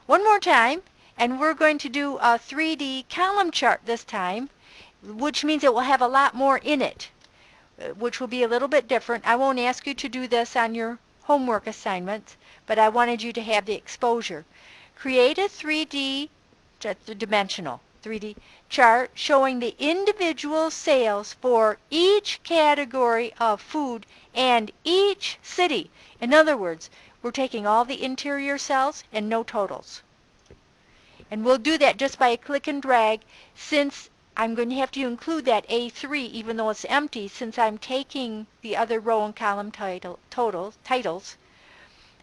one more time, and we're going to do a 3D column chart this time, which means it will have a lot more in it, which will be a little bit different. I won't ask you to do this on your homework assignments, but I wanted you to have the exposure. Create a 3D, dimensional 3D chart showing the individual sales for each category of food and each city. In other words, we're taking all the interior cells and no totals. And we'll do that just by a click and drag, since I'm going to have to include that A3 even though it's empty, since I'm taking the other row and column titles.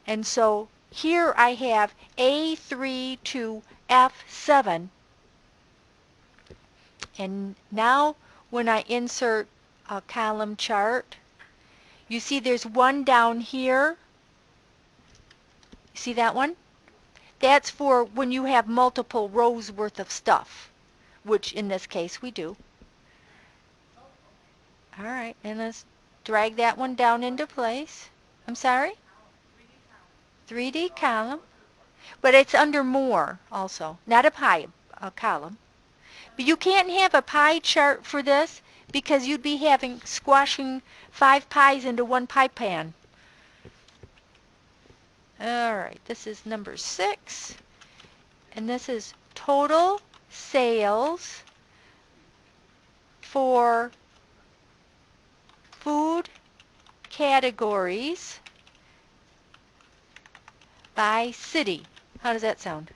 And so here I have A3 to F7. And now when I insert a column chart, you see there's one down here. You see that one? That's for when you have multiple rows worth of stuff, which in this case we do. All right, and let's drag that one down into place. I'm sorry? 3D column. But it's under more also, not a pie, a column. But you can't have a pie chart for this because you'd be squashing 5 pies into one pie pan. All right, this is number 6. And this is total sales for food categories by city. How does that sound?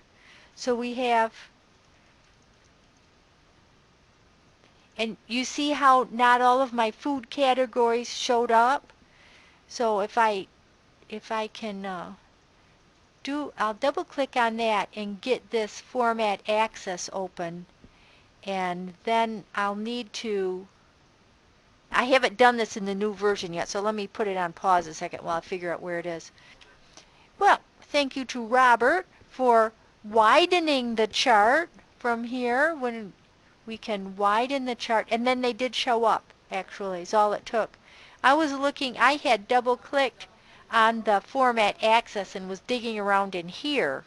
So we have, and you see how not all of my food categories showed up? So if I can I'll double click on that and get this format access open, and then I'll need to, I haven't done this in the new version yet, so let me put it on pause a second while I figure out where it is. Well, thank you to Robert for widening the chart from here. When we can widen the chart, and then they did show up, actually, is all it took. I was looking, I had double clicked on the format access and was digging around in here,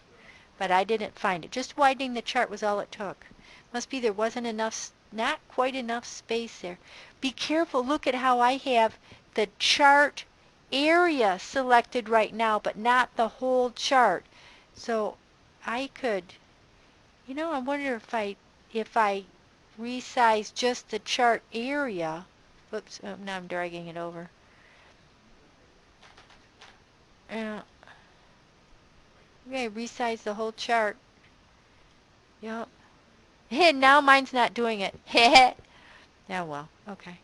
but I didn't find it. Just widening the chart was all it took. Must be there wasn't enough, not quite enough space there. Be careful, look at how I have the chart area selected right now, but not the whole chart. So I could, I wonder if I resize just the chart area. Whoops, oh, now I'm dragging it over. Okay, resize the whole chart. Yep. And now mine's not doing it. Yeah, well, okay.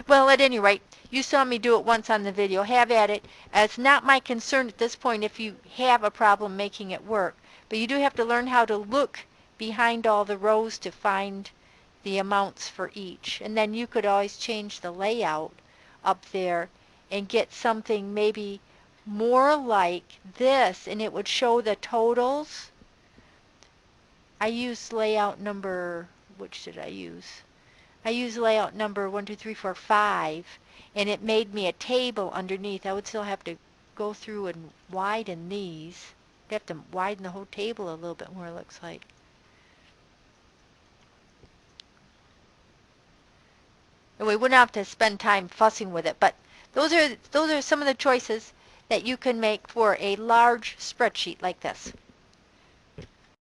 Well, at any rate, you saw me do it once on the video. Have at it. It's not my concern at this point if you have a problem making it work. But you do have to learn how to look behind all the rows to find the amounts for each. And then you could always change the layout up there and get something maybe more like this, and it would show the totals. I used layout number, which did I use? I used layout number 1, 2, 3, 4, 5, and it made me a table underneath. I would still have to go through and widen these. I'd have to widen the whole table a little bit more, it looks like. And we wouldn't have to spend time fussing with it, but those are some of the choices that you can make for a large spreadsheet like this.